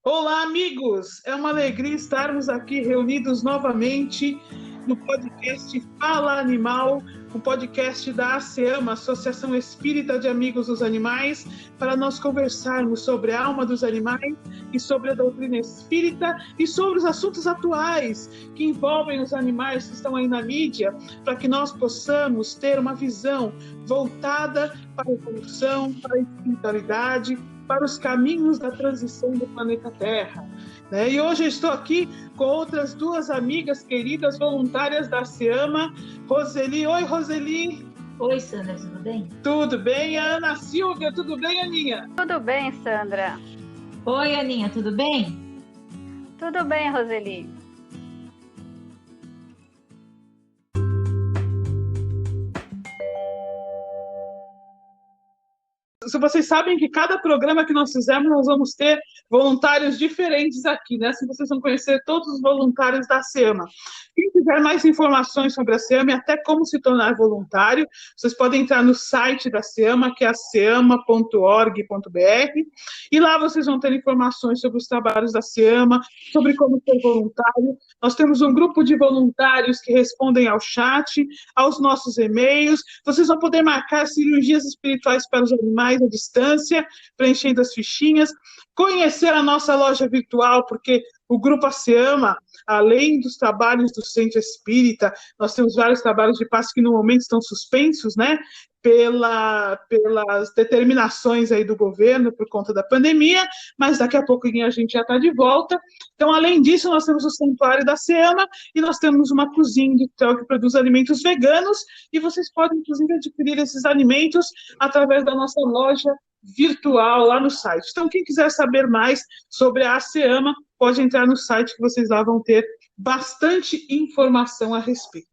Olá, amigos! É uma alegria estarmos aqui reunidos novamente no podcast Fala Animal, o podcast da ASEAMA, Associação Espírita de Amigos dos Animais, para nós conversarmos sobre a alma dos animais e sobre a doutrina espírita e sobre os assuntos atuais que envolvem os animais que estão aí na mídia, para que nós possamos ter uma visão voltada para a evolução, para a espiritualidade, para os caminhos da transição do planeta Terra. Né? E hoje eu estou aqui com outras duas amigas queridas voluntárias da ASEAMA, Roseli. Oi, Roseli. Oi, Sandra, tudo bem? Tudo bem. A Ana Silvia, tudo bem, Aninha? Tudo bem, Sandra. Oi, Aninha, tudo bem? Tudo bem, Roseli. Vocês sabem que cada programa que nós fizermos, nós vamos ter voluntários diferentes aqui, né? Assim vocês vão conhecer todos os voluntários da ASEAMA. Quem quiser mais informações sobre a ASEAMA e até como se tornar voluntário, vocês podem entrar no site da ASEAMA, que é aseama.org.br, e lá vocês vão ter informações sobre os trabalhos da ASEAMA, sobre como ser voluntário. Nós temos um grupo de voluntários que respondem ao chat, aos nossos e-mails. Vocês vão poder marcar cirurgias espirituais para os animais à distância, preenchendo as fichinhas, conhecer a nossa loja virtual, porque o Grupo ASEAMA, além dos trabalhos do Centro Espírita, nós temos vários trabalhos de passe que no momento estão suspensos, né, pelas determinações aí do governo por conta da pandemia, mas daqui a pouquinho a gente já está de volta. Então, além disso, nós temos o Santuário da ASEAMA e nós temos uma cozinha industrial que produz alimentos veganos e vocês podem, inclusive, adquirir esses alimentos através da nossa loja virtual lá no site. Então, quem quiser saber mais sobre a ASEAMA, pode entrar no site que vocês lá vão ter bastante informação a respeito.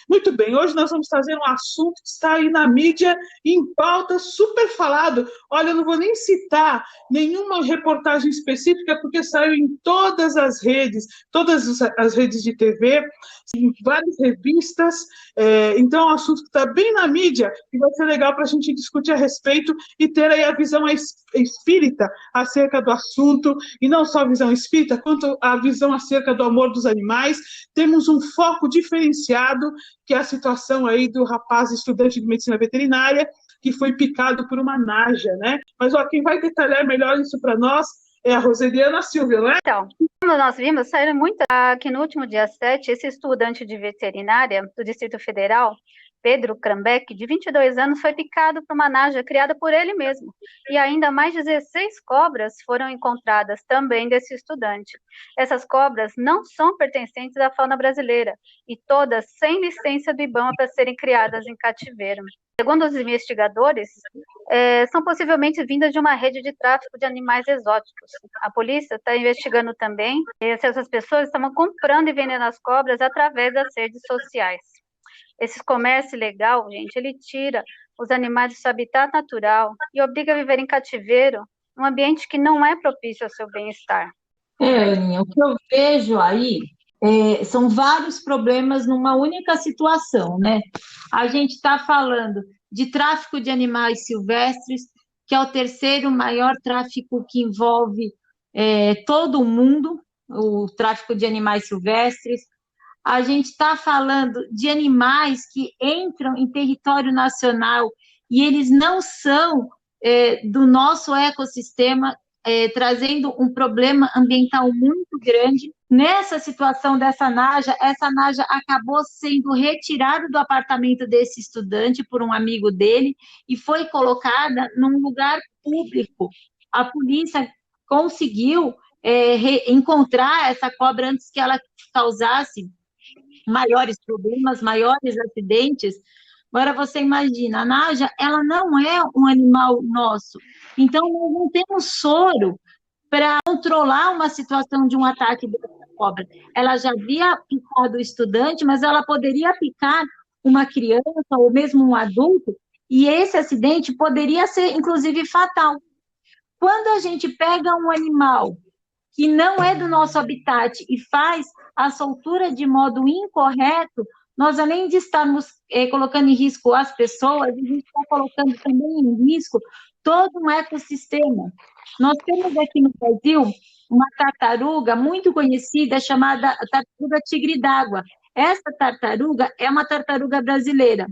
Muito bem, hoje nós vamos trazer um assunto que está aí na mídia, em pauta, super falado. Olha, eu não vou nem citar nenhuma reportagem específica, porque saiu em todas as redes de TV, em várias revistas, então é um assunto que está bem na mídia e vai ser legal para a gente discutir a respeito e ter aí a visão espírita acerca do assunto, e não só a visão espírita, quanto a visão acerca do amor dos animais. Temos um foco diferenciado, que é a situação aí do rapaz estudante de medicina veterinária que foi picado por uma naja, né? Mas quem vai detalhar melhor isso para nós é a Roseliana Silvia, né? Então, como nós vimos, saíram muitas que no último dia 7, esse estudante de veterinária do Distrito Federal, Pedro Krambeck, de 22 anos, foi picado por uma naja criada por ele mesmo. E ainda mais 16 cobras foram encontradas também desse estudante. Essas cobras não são pertencentes à fauna brasileira e todas sem licença do IBAMA para serem criadas em cativeiro. Segundo os investigadores, são possivelmente vindas de uma rede de tráfico de animais exóticos. A polícia está investigando também se essas pessoas estavam comprando e vendendo as cobras através das redes sociais. Esse comércio ilegal, gente, ele tira os animais do seu habitat natural e obriga a viver em cativeiro, um ambiente que não é propício ao seu bem-estar. Aninha, o que eu vejo aí são vários problemas numa única situação, né? A gente está falando de tráfico de animais silvestres, que é o terceiro maior tráfico que envolve todo o mundo, o tráfico de animais silvestres. A gente está falando de animais que entram em território nacional e eles não são do nosso ecossistema, trazendo um problema ambiental muito grande. Nessa situação dessa naja, essa naja acabou sendo retirada do apartamento desse estudante por um amigo dele e foi colocada num lugar público. A polícia conseguiu encontrar essa cobra antes que ela causasse maiores problemas, maiores acidentes. Agora você imagina, a naja, ela não é um animal nosso, então nós não temos soro para controlar uma situação de um ataque dessa cobra. Ela já havia picado o estudante, mas ela poderia picar uma criança ou mesmo um adulto, e esse acidente poderia ser, inclusive, fatal. Quando a gente pega um animal que não é do nosso habitat e faz a soltura de modo incorreto, nós, além de estarmos colocando em risco as pessoas, a gente está colocando também em risco todo um ecossistema. Nós temos aqui no Brasil uma tartaruga muito conhecida chamada tartaruga tigre d'água. Essa tartaruga é uma tartaruga brasileira.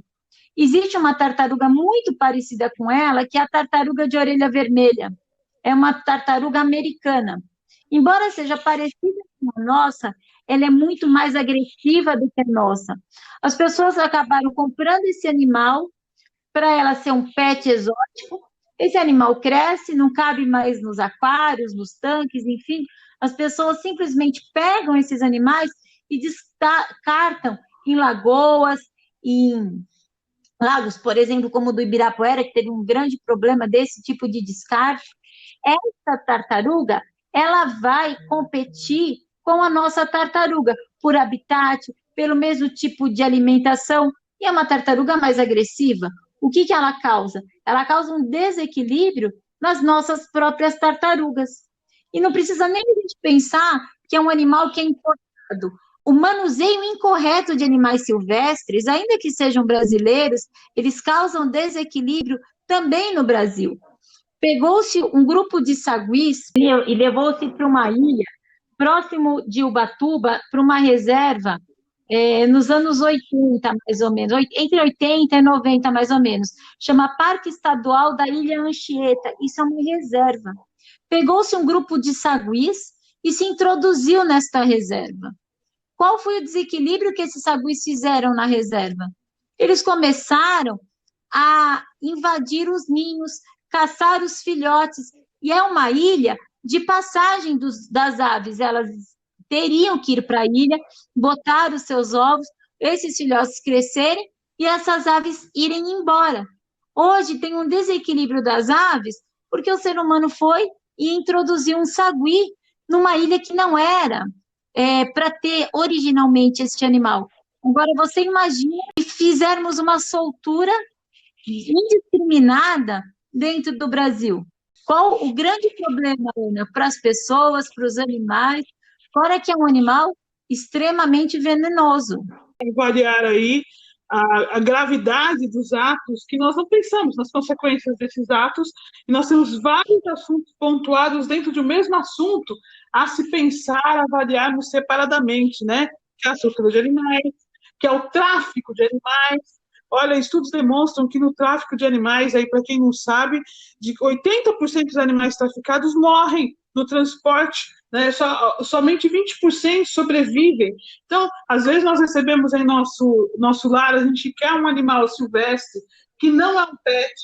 Existe uma tartaruga muito parecida com ela, que é a tartaruga de orelha vermelha. É uma tartaruga americana. Embora seja parecida com a nossa, ela é muito mais agressiva do que a nossa. As pessoas acabaram comprando esse animal para ela ser um pet exótico. Esse animal cresce, não cabe mais nos aquários, nos tanques, enfim. As pessoas simplesmente pegam esses animais e descartam em lagoas, em lagos, por exemplo, como o do Ibirapuera, que teve um grande problema desse tipo de descarte. Essa tartaruga, ela vai competir com a nossa tartaruga por habitat, pelo mesmo tipo de alimentação, e é uma tartaruga mais agressiva. O que ela causa? Ela causa um desequilíbrio nas nossas próprias tartarugas. E não precisa nem a gente pensar que é um animal que é importado. O manuseio incorreto de animais silvestres, ainda que sejam brasileiros, eles causam desequilíbrio também no Brasil. Pegou-se um grupo de saguis e levou-se para uma ilha, próximo de Ubatuba, para uma reserva, nos anos 80, mais ou menos, entre 80 e 90, mais ou menos. Chama Parque Estadual da Ilha Anchieta. Isso é uma reserva. Pegou-se um grupo de saguis e se introduziu nesta reserva. Qual foi o desequilíbrio que esses saguis fizeram na reserva? Eles começaram a invadir os ninhos, caçar os filhotes, e é uma ilha de passagem das aves. Elas teriam que ir para a ilha, botar os seus ovos, esses filhotes crescerem e essas aves irem embora. Hoje tem um desequilíbrio das aves porque o ser humano foi e introduziu um sagui numa ilha que não era para ter originalmente este animal. Agora, você imagina se fizermos uma soltura indiscriminada dentro do Brasil. Qual o grande problema, Ana, para as pessoas, para os animais, fora que é um animal extremamente venenoso? Avaliar aí a gravidade dos atos, que nós não pensamos nas consequências desses atos, e nós temos vários assuntos pontuados dentro de um mesmo assunto a se pensar, avaliarmos separadamente, né? Que é a soltura de animais, que é o tráfico de animais. Olha, estudos demonstram que no tráfico de animais, aí para quem não sabe, de 80% dos animais traficados morrem no transporte, né? Somente 20% sobrevivem. Então, às vezes nós recebemos em nosso lar, a gente quer um animal silvestre que não é um pet,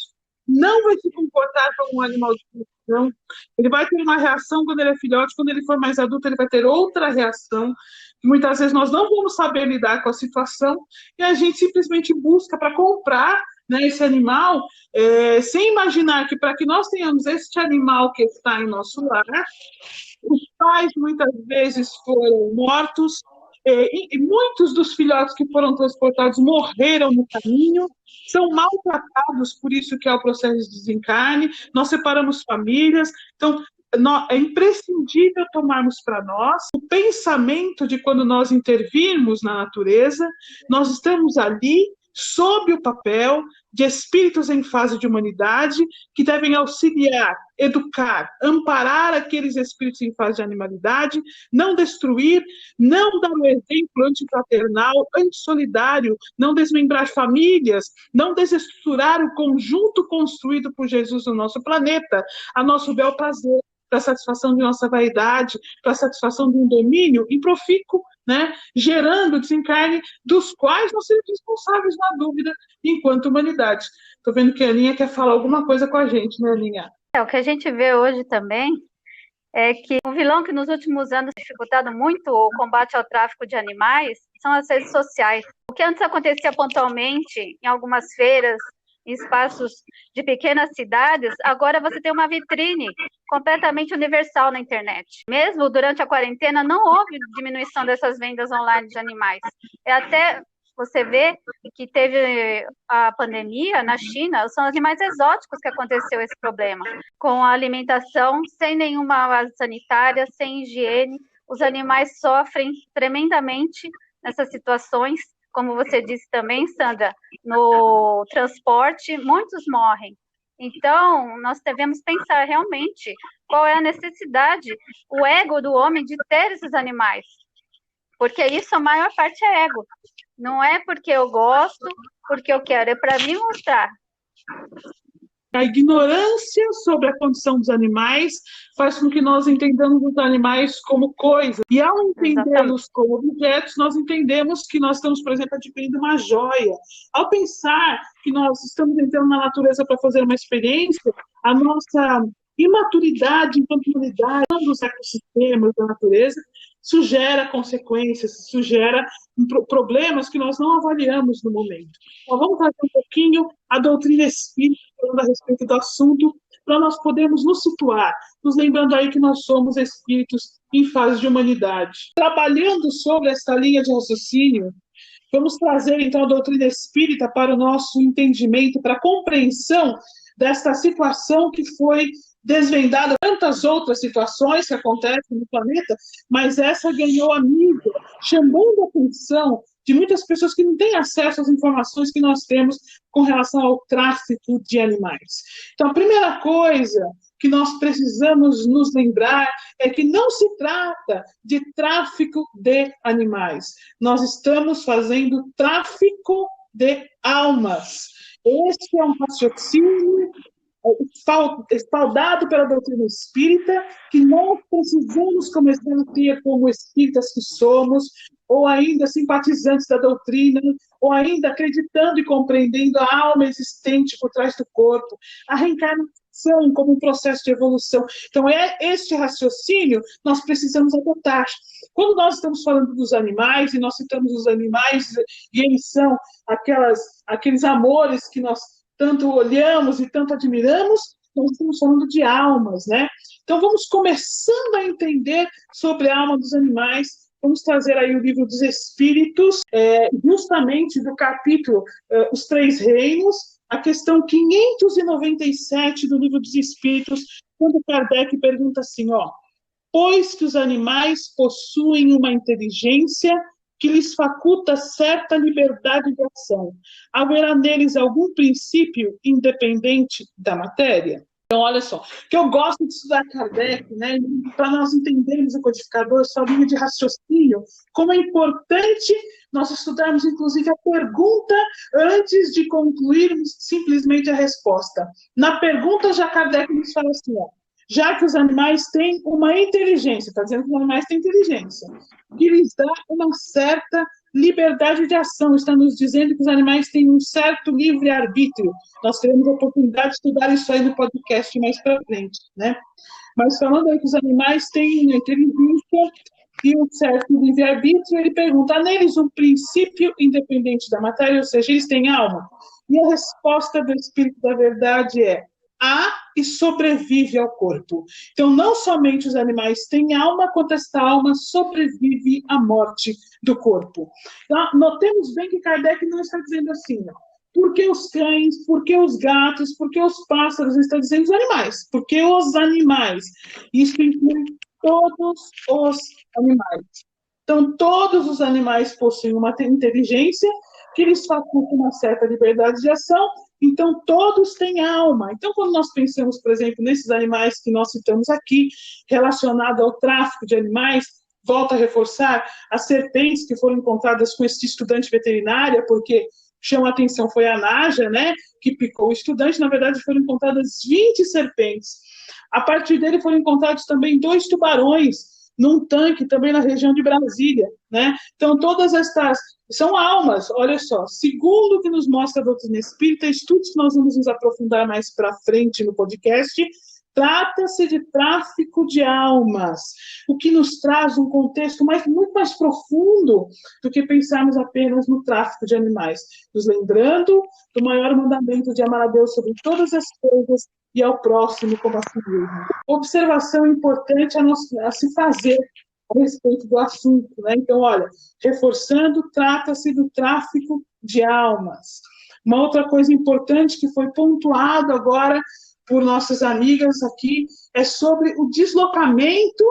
não vai se comportar como um animal de produção. Ele vai ter uma reação quando ele é filhote, quando ele for mais adulto, ele vai ter outra reação. Muitas vezes nós não vamos saber lidar com a situação e a gente simplesmente busca para comprar, né, esse animal, sem imaginar que para que nós tenhamos este animal que está em nosso lar, os pais muitas vezes foram mortos, e muitos dos filhotes que foram transportados morreram no caminho, são maltratados, por isso que é o processo de desencarne, nós separamos famílias, então é imprescindível tomarmos para nós o pensamento de quando nós intervirmos na natureza, nós estamos ali sob o papel de espíritos em fase de humanidade que devem auxiliar, educar, amparar aqueles espíritos em fase de animalidade, não destruir, não dar um exemplo antifraternal, antissolidário, não desmembrar famílias, não desestruturar o conjunto construído por Jesus no nosso planeta, a nosso bel prazer, para a satisfação de nossa vaidade, para a satisfação de um domínio improfícuo, né, gerando desencarne dos quais nós somos responsáveis, na dúvida, enquanto humanidade. Estou vendo que a Aninha quer falar alguma coisa com a gente, né, Aninha? O que a gente vê hoje também é que o vilão que nos últimos anos tem dificultado muito o combate ao tráfico de animais são as redes sociais. O que antes acontecia pontualmente em algumas feiras, em espaços de pequenas cidades, agora você tem uma vitrine completamente universal na internet. Mesmo durante a quarentena, não houve diminuição dessas vendas online de animais. Até você vê que teve a pandemia na China, são animais exóticos que aconteceu esse problema. Com a alimentação sem nenhuma base sanitária, sem higiene, os animais sofrem tremendamente nessas situações, como você disse também, Sandra, no transporte, muitos morrem. Então, nós devemos pensar realmente qual é a necessidade, o ego do homem de ter esses animais. Porque isso, a maior parte é ego. Não é porque eu gosto, porque eu quero, é para me mostrar. A ignorância sobre a condição dos animais faz com que nós entendamos os animais como coisas. E ao entendê-los como objetos, nós entendemos que nós estamos, por exemplo, adquirindo uma joia. Ao pensar que nós estamos entrando na natureza para fazer uma experiência, a nossa imaturidade enquanto humanidade dos ecossistemas da natureza sugera consequências, sugera problemas que nós não avaliamos no momento. Então, vamos trazer um pouquinho a doutrina espírita falando a respeito do assunto, para nós podermos nos situar, nos lembrando aí que nós somos espíritos em fase de humanidade. Trabalhando sobre esta linha de raciocínio, vamos trazer então a doutrina espírita para o nosso entendimento, para a compreensão desta situação que foi desvendada, tantas outras situações que acontecem no planeta, mas essa ganhou a mídia, chamando a atenção de muitas pessoas que não têm acesso às informações que nós temos com relação ao tráfico de animais. Então, a primeira coisa que nós precisamos nos lembrar é que não se trata de tráfico de animais. Nós estamos fazendo tráfico de almas. Este é um raciocínio espaldado pela doutrina espírita, que nós precisamos começar a ter como espíritas que somos, ou ainda simpatizantes da doutrina, ou ainda acreditando e compreendendo a alma existente por trás do corpo, a reencarnação como um processo de evolução. Então, este raciocínio nós precisamos adotar. Quando nós estamos falando dos animais, e nós citamos os animais, e eles são aqueles amores que nós tanto olhamos e tanto admiramos, nós estamos falando de almas, né? Então, vamos começando a entender sobre a alma dos animais. Vamos trazer aí o livro dos Espíritos, justamente do capítulo Os Três Reinos, a questão 597 do livro dos Espíritos, quando Kardec pergunta assim, pois que os animais possuem uma inteligência que lhes faculta certa liberdade de ação, haverá neles algum princípio independente da matéria? Então, olha só, que eu gosto de estudar Kardec, né, para nós entendermos o codificador, sua linha de raciocínio, como é importante nós estudarmos, inclusive, a pergunta antes de concluirmos simplesmente a resposta. Na pergunta, já Kardec nos fala assim, já que os animais têm uma inteligência, está dizendo que os animais têm inteligência, que lhes dá uma certa liberdade de ação, está nos dizendo que os animais têm um certo livre-arbítrio. Nós teremos a oportunidade de estudar isso aí no podcast mais para frente, né? Mas falando aí que os animais têm uma inteligência e um certo livre-arbítrio, ele pergunta, há neles um princípio independente da matéria, ou seja, eles têm alma? E a resposta do Espírito da Verdade é, há e sobrevive ao corpo. Então, não somente os animais têm alma, quanto esta alma sobrevive à morte do corpo. Então, notemos bem que Kardec não está dizendo assim, por que os cães, por que os gatos, por que os pássaros, ele está dizendo os animais, porque os animais. Isso inclui todos os animais. Então, todos os animais possuem uma inteligência que lhes faculta uma certa liberdade de ação. Então, todos têm alma. Então, quando nós pensamos, por exemplo, nesses animais que nós citamos aqui, relacionado ao tráfico de animais, volto a reforçar, as serpentes que foram encontradas com esse estudante veterinária, porque chama a atenção foi a Naja, né, que picou o estudante, na verdade foram encontradas 20 serpentes. A partir dele foram encontrados também 2 tubarões, num tanque, também na região de Brasília, né? Então, todas estas são almas, olha só, segundo o que nos mostra a doutrina espírita, estudos que nós vamos nos aprofundar mais para frente no podcast, trata-se de tráfico de almas, o que nos traz um contexto muito mais profundo do que pensarmos apenas no tráfico de animais, nos lembrando do maior mandamento de amar a Deus sobre todas as coisas e ao próximo como a si mesmo. Observação importante a se fazer a respeito do assunto, né? Então, olha, reforçando, trata-se do tráfico de almas. Uma outra coisa importante que foi pontuado agora por nossas amigas aqui é sobre o deslocamento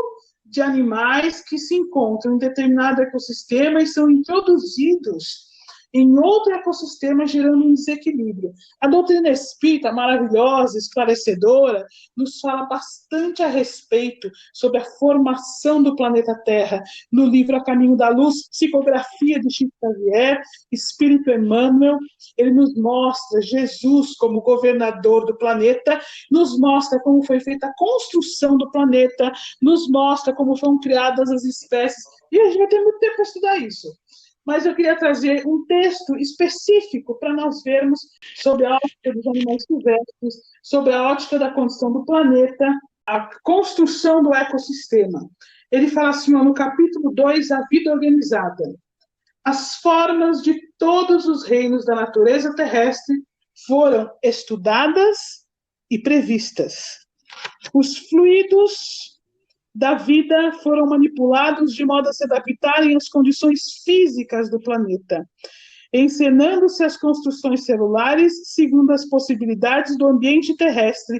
de animais que se encontram em determinado ecossistema e são introduzidos em outro ecossistema, gerando um desequilíbrio. A doutrina espírita, maravilhosa, esclarecedora, nos fala bastante a respeito sobre a formação do planeta Terra, no livro A Caminho da Luz, psicografia de Chico Xavier, Espírito Emmanuel. Ele nos mostra Jesus como governador do planeta, nos mostra como foi feita a construção do planeta, nos mostra como foram criadas as espécies, e a gente vai ter muito tempo para estudar isso. Mas eu queria trazer um texto específico para nós vermos sobre a ótica dos animais silvestres, sobre a ótica da condição do planeta, a construção do ecossistema. Ele fala assim, no capítulo 2, a vida organizada. As formas de todos os reinos da natureza terrestre foram estudadas e previstas. Os fluidos da vida foram manipulados de modo a se adaptarem às condições físicas do planeta, encenando-se as construções celulares segundo as possibilidades do ambiente terrestre,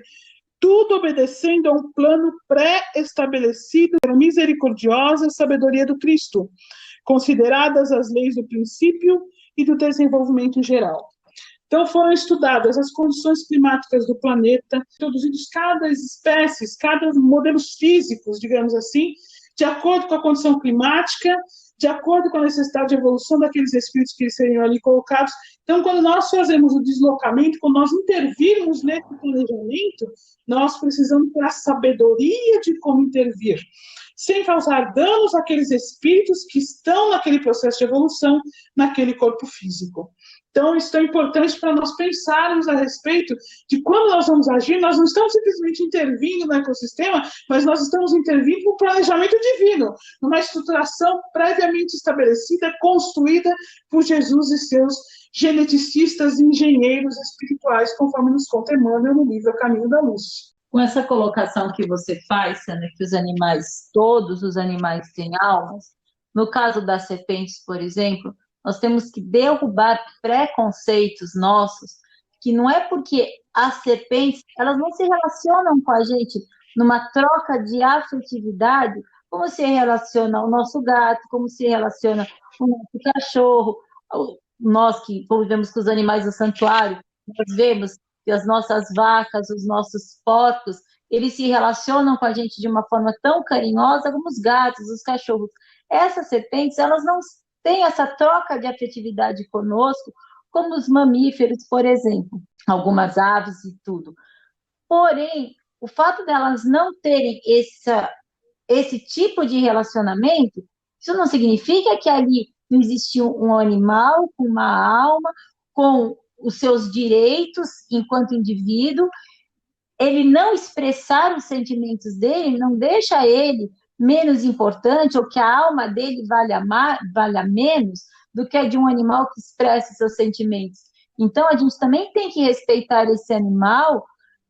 tudo obedecendo a um plano pré-estabelecido pela misericordiosa sabedoria do Cristo, consideradas as leis do princípio e do desenvolvimento em geral. Então, foram estudadas as condições climáticas do planeta, introduzidos cada espécie, cada modelos físicos, digamos assim, de acordo com a condição climática, de acordo com a necessidade de evolução daqueles espíritos que seriam ali colocados. Então, quando nós fazemos o deslocamento, quando nós intervirmos nesse planejamento, nós precisamos ter a sabedoria de como intervir, sem causar danos àqueles espíritos que estão naquele processo de evolução, naquele corpo físico. Então, isso é importante para nós pensarmos a respeito de quando nós vamos agir, nós não estamos simplesmente intervindo no ecossistema, mas nós estamos intervindo no planejamento divino, numa estruturação previamente estabelecida, construída por Jesus e seus geneticistas e engenheiros espirituais, conforme nos conta Emmanuel no livro A Caminho da Luz. Com essa colocação que você faz, Sandra, que os animais, todos os animais têm almas, no caso das serpentes, por exemplo, nós temos que derrubar preconceitos nossos, que não é porque as serpentes, elas não se relacionam com a gente numa troca de afetividade, como se relaciona o nosso gato, como se relaciona o nosso cachorro, nós que convivemos com os animais do santuário, nós vemos que as nossas vacas, os nossos porcos, eles se relacionam com a gente de uma forma tão carinhosa como os gatos, os cachorros. Essas serpentes, elas não têm essa troca de afetividade conosco, como os mamíferos, por exemplo, algumas aves e tudo. Porém, o fato delas não terem esse tipo de relacionamento, isso não significa que ali não existe um animal com uma alma, com os seus direitos enquanto indivíduo. Ele não expressar os sentimentos dele não deixa ele menos importante, ou que a alma dele valha menos do que a de um animal que expressa seus sentimentos. Então, a gente também tem que respeitar esse animal,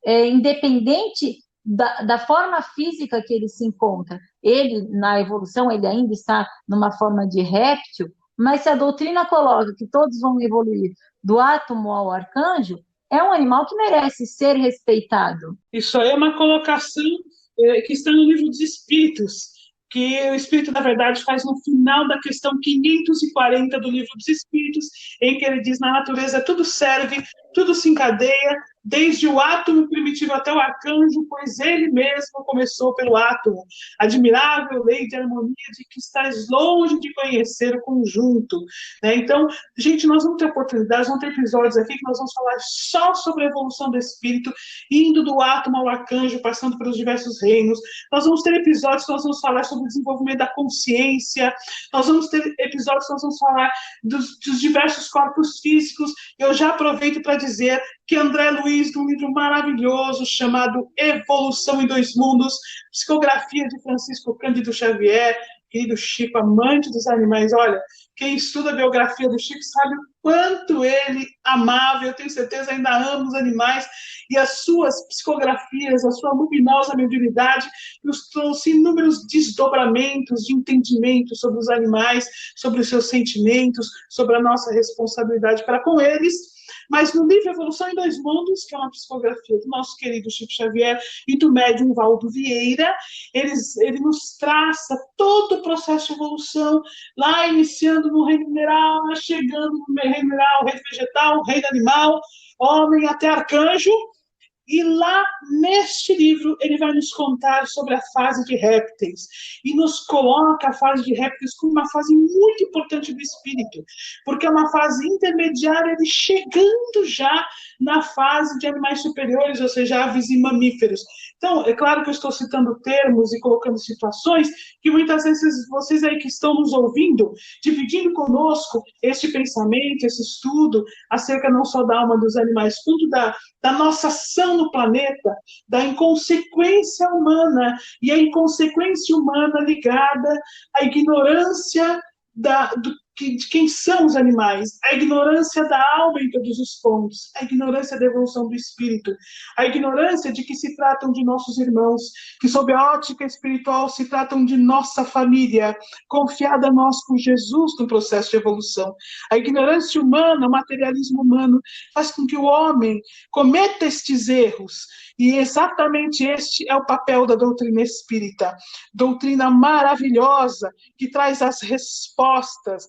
independente da forma física que ele se encontra. Ele, na evolução, ele ainda está numa forma de réptil, mas se a doutrina coloca que todos vão evoluir do átomo ao arcanjo, é um animal que merece ser respeitado. Isso aí é uma colocação que está no livro dos Espíritos, que o Espírito, na verdade, faz no final da questão 540 do livro dos Espíritos, em que ele diz, na natureza tudo serve, tudo se encadeia, desde o átomo primitivo até o arcanjo, pois ele mesmo começou pelo átomo. Admirável lei de harmonia de que estás longe de conhecer o conjunto. Né? Então, gente, nós vamos ter oportunidades, vamos ter episódios aqui que nós vamos falar só sobre a evolução do espírito, indo do átomo ao arcanjo, passando pelos diversos reinos. Nós vamos ter episódios que nós vamos falar sobre o desenvolvimento da consciência, nós vamos ter episódios que nós vamos falar dos diversos corpos físicos. Eu já aproveito para dizer que André Luiz, num livro maravilhoso chamado Evolução em Dois Mundos, psicografia de Francisco Cândido Xavier, querido Chico, amante dos animais, olha, quem estuda a biografia do Chico sabe o quanto ele amava, eu tenho certeza ainda ama os animais, e as suas psicografias, a sua luminosa mediunidade, nos trouxe inúmeros desdobramentos de entendimento sobre os animais, sobre os seus sentimentos, sobre a nossa responsabilidade para com eles. Mas no livro Evolução em Dois Mundos, que é uma psicografia do nosso querido Chico Xavier e do médium Valdo Vieira, ele nos traça todo o processo de evolução, lá iniciando no reino mineral, chegando no reino mineral, reino vegetal, reino animal, homem até arcanjo. E lá, neste livro, ele vai nos contar sobre a fase de répteis. E nos coloca a fase de répteis como uma fase muito importante do espírito, porque é uma fase intermediária de chegando já na fase de animais superiores, ou seja, aves e mamíferos. Então, é claro que eu estou citando termos e colocando situações que muitas vezes vocês aí que estão nos ouvindo, dividindo conosco este pensamento, esse estudo acerca não só da alma dos animais, quanto da nossa ação no planeta, da inconsequência humana, e a inconsequência humana ligada à ignorância de quem são os animais, a ignorância da alma em todos os pontos, a ignorância da evolução do espírito, a ignorância de que se tratam de nossos irmãos, que sob a ótica espiritual se tratam de nossa família, confiada a nós por Jesus no processo de evolução. A ignorância humana, o materialismo humano, faz com que o homem cometa estes erros, e exatamente este é o papel da doutrina espírita, doutrina maravilhosa, que traz as respostas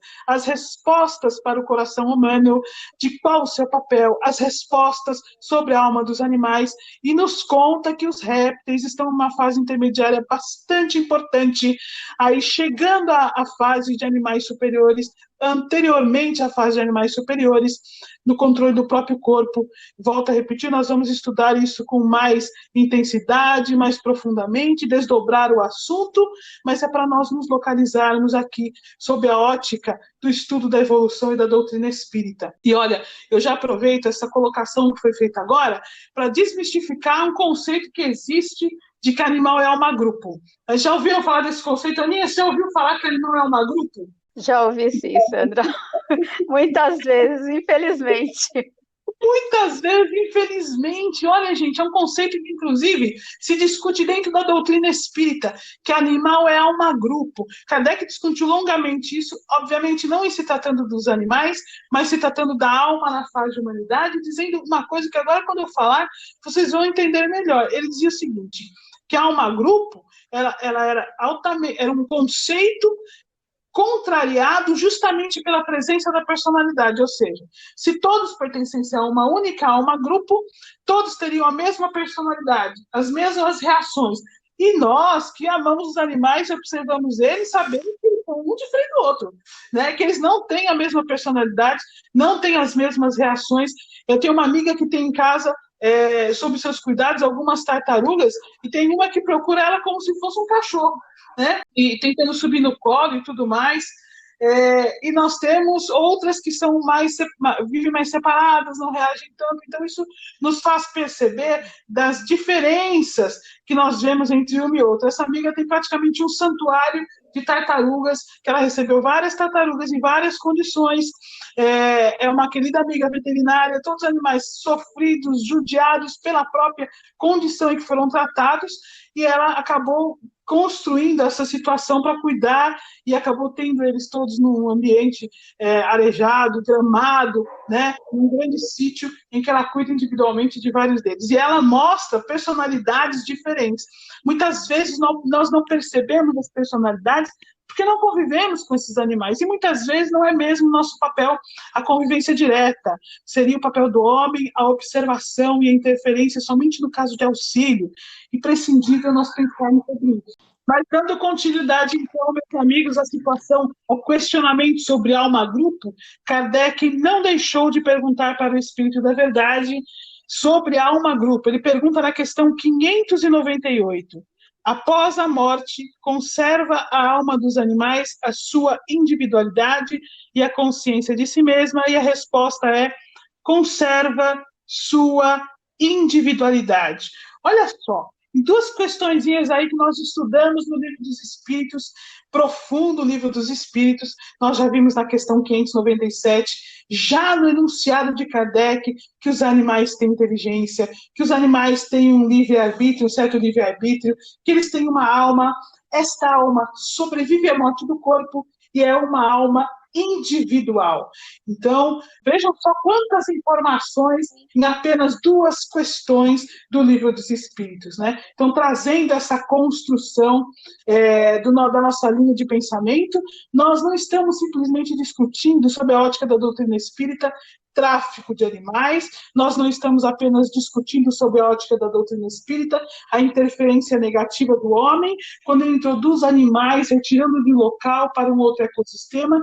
para o coração humano, de qual o seu papel, as respostas sobre a alma dos animais, e nos conta que os répteis estão numa fase intermediária bastante importante, aí chegando à fase de animais superiores, anteriormente à fase de animais superiores, no controle do próprio corpo. Volto a repetir, nós vamos estudar isso com mais intensidade, mais profundamente, desdobrar o assunto, mas é para nós nos localizarmos aqui sob a ótica do estudo da evolução e da doutrina espírita. E olha, eu já aproveito essa colocação que foi feita agora para desmistificar um conceito que existe de que animal é alma-grupo. Já ouviram falar desse conceito, Aninha? Você ouviu falar que animal é alma-grupo? Já ouvi sim, Sandra. Muitas vezes, infelizmente. Muitas vezes, infelizmente. Olha, gente, é um conceito que, inclusive, se discute dentro da doutrina espírita, que animal é alma-grupo. Kardec discutiu longamente isso, obviamente não em se tratando dos animais, mas se tratando da alma na fase de humanidade, dizendo uma coisa que agora, quando eu falar, vocês vão entender melhor. Ele dizia o seguinte, que a alma-grupo, ela era um conceito contrariado justamente pela presença da personalidade, ou seja, se todos pertencessem a uma única alma-grupo, todos teriam a mesma personalidade, as mesmas reações. E nós, que amamos os animais, observamos eles, sabemos que eles são um diferente do outro, né? Que eles não têm a mesma personalidade, não têm as mesmas reações. Eu tenho uma amiga que tem em casa, sob seus cuidados, algumas tartarugas, e tem uma que procura ela como se fosse um cachorro, né? E tentando subir no colo e tudo mais. E nós temos outras que são vivem mais separadas, não reagem tanto. Então, isso nos faz perceber das diferenças que nós vemos entre uma e outra. Essa amiga tem praticamente um santuário de tartarugas, que ela recebeu várias tartarugas em várias condições. É uma querida amiga veterinária, todos os animais sofridos, judiados pela própria condição em que foram tratados, e ela acabou construindo essa situação para cuidar e acabou tendo eles todos num ambiente arejado, gramado, né, num grande sítio em que ela cuida individualmente de vários deles. E ela mostra personalidades diferentes. Muitas vezes nós não percebemos as personalidades porque não convivemos com esses animais, e muitas vezes não é mesmo nosso papel a convivência direta, seria o papel do homem a observação e a interferência somente no caso de auxílio, imprescindível nós pensarmos sobre isso. Mas dando continuidade, então, meus amigos, à situação, ao questionamento sobre alma-grupo, Kardec não deixou de perguntar para o Espírito da Verdade sobre alma-grupo. Ele pergunta na questão 598. Após a morte, conserva a alma dos animais a sua individualidade e a consciência de si mesma? E a resposta é: conserva sua individualidade. Olha só, duas questõezinhas aí que nós estudamos no Livro dos Espíritos, profundo Livro dos Espíritos, nós já vimos na questão 597, já no enunciado de Kardec, que os animais têm inteligência, que os animais têm um livre-arbítrio, um certo livre-arbítrio, que eles têm uma alma. Esta alma sobrevive à morte do corpo e é uma alma individual. Então, vejam só quantas informações em apenas 2 questões do Livro dos Espíritos, né? Então, trazendo essa construção da nossa linha de pensamento, nós não estamos simplesmente discutindo sobre a ótica da doutrina espírita tráfico de animais, nós não estamos apenas discutindo sobre a ótica da doutrina espírita, a interferência negativa do homem, quando ele introduz animais, retirando de local para um outro ecossistema,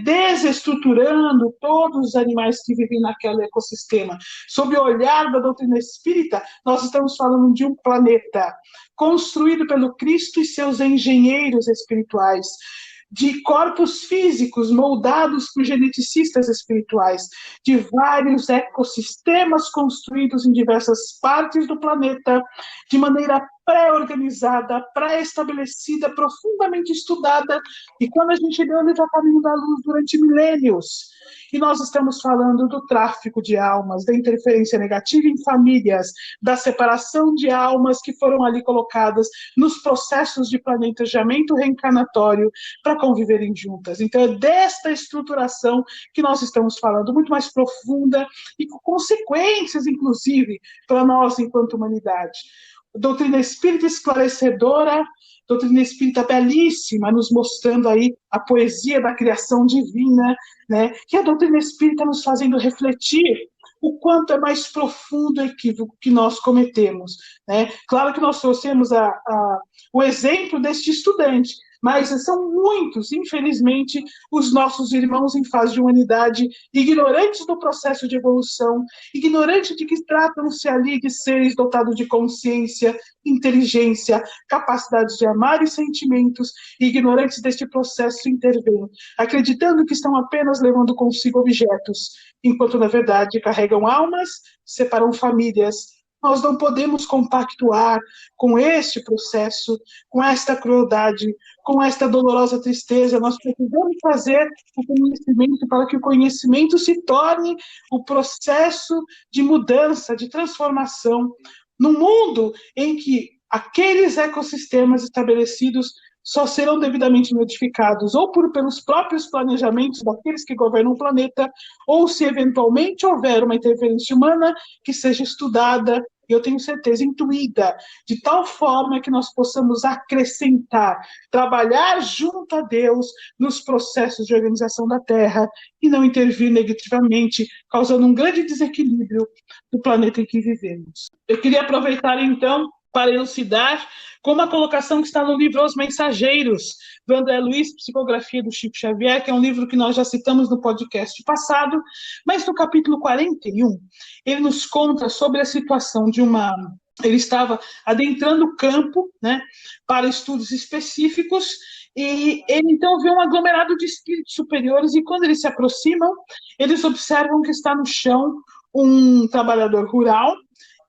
desestruturando todos os animais que vivem naquele ecossistema. Sob o olhar da doutrina espírita, nós estamos falando de um planeta construído pelo Cristo e seus engenheiros espirituais, de corpos físicos moldados por geneticistas espirituais, de vários ecossistemas construídos em diversas partes do planeta, de maneira pré-organizada, pré-estabelecida, profundamente estudada, e quando a gente lê o livro A Caminho da Luz durante milênios, e nós estamos falando do tráfico de almas, da interferência negativa em famílias, da separação de almas que foram ali colocadas nos processos de planejamento reencarnatório para conviverem juntas. Então é desta estruturação que nós estamos falando, muito mais profunda e com consequências, inclusive, para nós enquanto humanidade. Doutrina espírita esclarecedora, doutrina espírita belíssima, nos mostrando aí a poesia da criação divina, né? E a doutrina espírita nos fazendo refletir o quanto é mais profundo o equívoco que nós cometemos, né? Claro que nós trouxemos o exemplo deste estudante, mas são muitos, infelizmente, os nossos irmãos em fase de humanidade, ignorantes do processo de evolução, ignorantes de que tratam-se ali de seres dotados de consciência, inteligência, capacidade de amar e sentimentos, e ignorantes deste processo intervêm, acreditando que estão apenas levando consigo objetos, enquanto, na verdade, carregam almas, separam famílias. Nós não podemos compactuar com este processo, com esta crueldade, com esta dolorosa tristeza. Nós precisamos fazer o conhecimento para que o conhecimento se torne o processo de mudança, de transformação, num mundo em que aqueles ecossistemas estabelecidos só serão devidamente modificados ou pelos próprios planejamentos daqueles que governam o planeta, ou se eventualmente houver uma interferência humana que seja estudada, eu tenho certeza, intuída, de tal forma que nós possamos acrescentar, trabalhar junto a Deus nos processos de organização da Terra e não intervir negativamente, causando um grande desequilíbrio do planeta em que vivemos. Eu queria aproveitar, então, para elucidar como a colocação que está no livro Os Mensageiros, do André Luiz, Psicografia do Chico Xavier, que é um livro que nós já citamos no podcast passado, mas no capítulo 41, ele nos conta sobre a situação de ele estava adentrando o campo, né, para estudos específicos, e ele então vê um aglomerado de espíritos superiores, e quando eles se aproximam, eles observam que está no chão um trabalhador rural,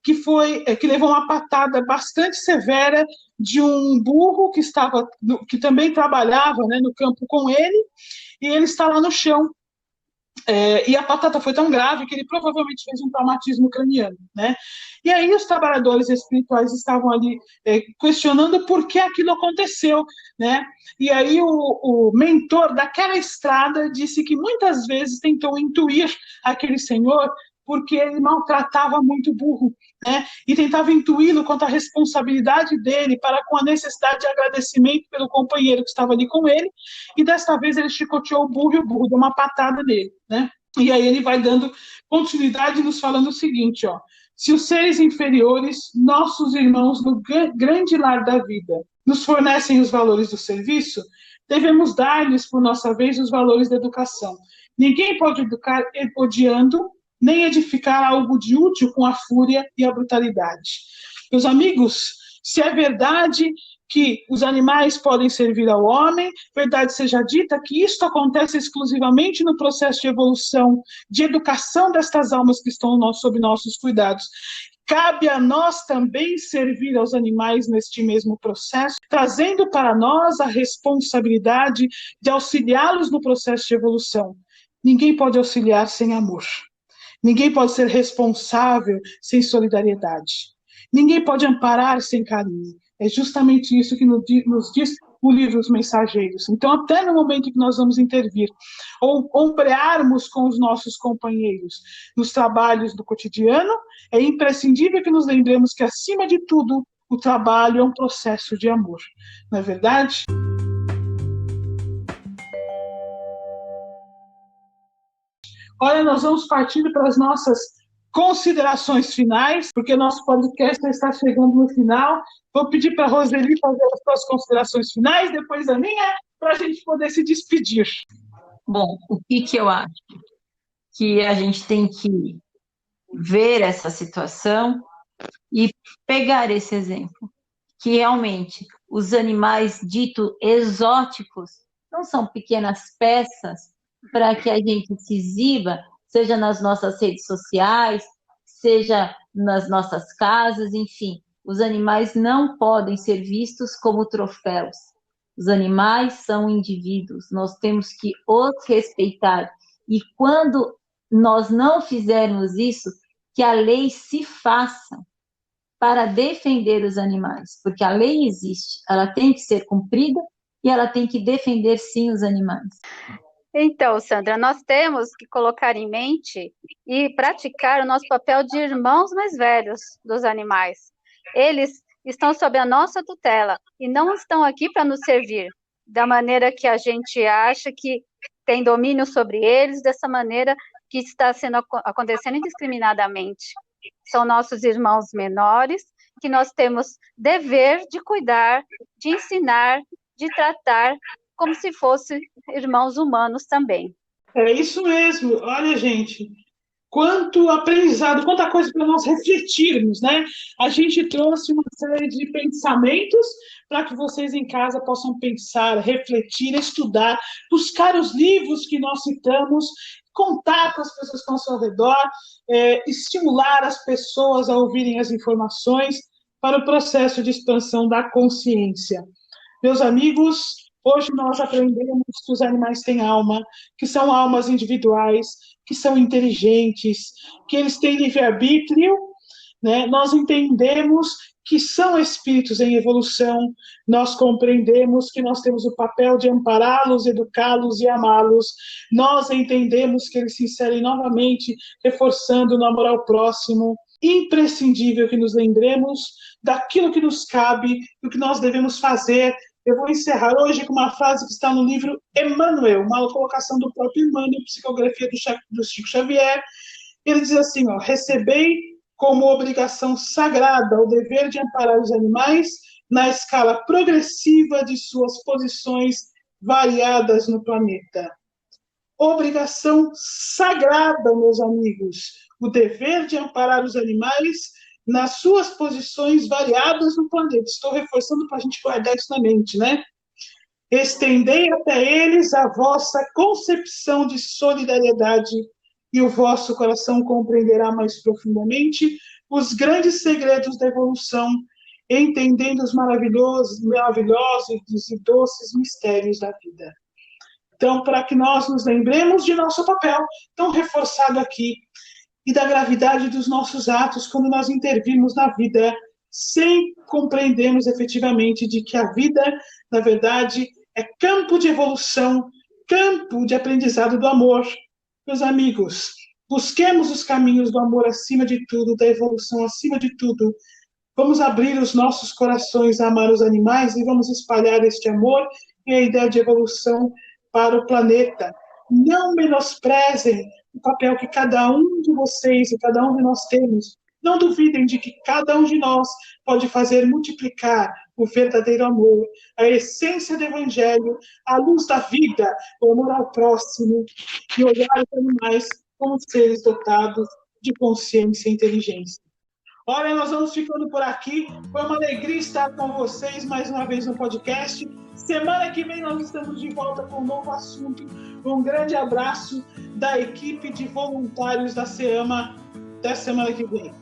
que levou uma patada bastante severa de um burro que também trabalhava, né, no campo com ele, e ele está lá no chão. E a patada foi tão grave que ele provavelmente fez um traumatismo craniano, né? E aí os trabalhadores espirituais estavam ali questionando por que aquilo aconteceu, né? E aí o mentor daquela estrada disse que muitas vezes tentou intuir aquele senhor porque ele maltratava muito o burro, né? E tentava intuí-lo quanto à responsabilidade dele para com a necessidade de agradecimento pelo companheiro que estava ali com ele, e desta vez ele chicoteou o burro e o burro deu uma patada nele, né? E aí ele vai dando continuidade nos falando o seguinte, ó: se os seres inferiores, nossos irmãos no grande lar da vida, nos fornecem os valores do serviço, devemos dar-lhes, por nossa vez, os valores da educação. Ninguém pode educar odiando, nem edificar algo de útil com a fúria e a brutalidade. Meus amigos, se é verdade que os animais podem servir ao homem, verdade seja dita que isto acontece exclusivamente no processo de evolução, de educação destas almas que estão sob nossos cuidados. Cabe a nós também servir aos animais neste mesmo processo, trazendo para nós a responsabilidade de auxiliá-los no processo de evolução. Ninguém pode auxiliar sem amor. Ninguém pode ser responsável sem solidariedade. Ninguém pode amparar sem carinho. É justamente isso que nos diz o livro Os Mensageiros. Então, até no momento que nós vamos intervir, ou ombrearmos com os nossos companheiros nos trabalhos do cotidiano, é imprescindível que nos lembremos que, acima de tudo, o trabalho é um processo de amor. Não é verdade? Olha, nós vamos partindo para as nossas considerações finais, porque nosso podcast está chegando no final. Vou pedir para a Roseli fazer as suas considerações finais, depois a minha, para a gente poder se despedir. Bom, o que eu acho? Que a gente tem que ver essa situação e pegar esse exemplo, que realmente os animais ditos exóticos não são pequenas peças para que a gente se exiba, seja nas nossas redes sociais, seja nas nossas casas, enfim. Os animais não podem ser vistos como troféus. Os animais são indivíduos, nós temos que os respeitar. E quando nós não fizermos isso, que a lei se faça para defender os animais, porque a lei existe, ela tem que ser cumprida e ela tem que defender, sim, os animais. Então, Sandra, nós temos que colocar em mente e praticar o nosso papel de irmãos mais velhos dos animais. Eles estão sob a nossa tutela e não estão aqui para nos servir da maneira que a gente acha que tem domínio sobre eles, dessa maneira que está acontecendo indiscriminadamente. São nossos irmãos menores que nós temos dever de cuidar, de ensinar, de tratar como se fossem irmãos humanos também. É isso mesmo. Olha, gente, quanto aprendizado, quanta coisa para nós refletirmos, né? A gente trouxe uma série de pensamentos para que vocês em casa possam pensar, refletir, estudar, buscar os livros que nós citamos, contar com as pessoas que estão ao seu redor, estimular as pessoas a ouvirem as informações para o processo de expansão da consciência. Meus amigos, hoje nós aprendemos que os animais têm alma, que são almas individuais, que são inteligentes, que eles têm livre-arbítrio, né? Nós entendemos que são espíritos em evolução, nós compreendemos que nós temos o papel de ampará-los, educá-los e amá-los, nós entendemos que eles se inserem novamente, reforçando no amor ao próximo. Imprescindível que nos lembremos daquilo que nos cabe, do que nós devemos fazer. Eu vou encerrar hoje com uma frase que está no livro Emmanuel, uma colocação do próprio Emmanuel, psicografia do Chico Xavier. Ele diz assim, recebei como obrigação sagrada o dever de amparar os animais na escala progressiva de suas posições variadas no planeta. Obrigação sagrada, meus amigos, o dever de amparar os animais nas suas posições variadas no planeta. Estou reforçando para a gente guardar isso na mente, né? Estendei até eles a vossa concepção de solidariedade e o vosso coração compreenderá mais profundamente os grandes segredos da evolução, entendendo os maravilhosos e doces mistérios da vida. Então, para que nós nos lembremos de nosso papel, tão reforçado aqui, e da gravidade dos nossos atos quando nós intervirmos na vida, sem compreendermos efetivamente de que a vida, na verdade, é campo de evolução, campo de aprendizado do amor. Meus amigos, busquemos os caminhos do amor acima de tudo, da evolução acima de tudo. Vamos abrir os nossos corações a amar os animais e vamos espalhar este amor e a ideia de evolução para o planeta. Não menosprezem o papel que cada um de vocês e cada um de nós temos. Não duvidem de que cada um de nós pode fazer multiplicar o verdadeiro amor, a essência do Evangelho, a luz da vida, o amor ao próximo e olhar os animais como seres dotados de consciência e inteligência. Olha, nós vamos ficando por aqui. Foi uma alegria estar com vocês mais uma vez no podcast. Semana que vem nós estamos de volta com um novo assunto. Um grande abraço da equipe de voluntários da SEAMA da semana que vem.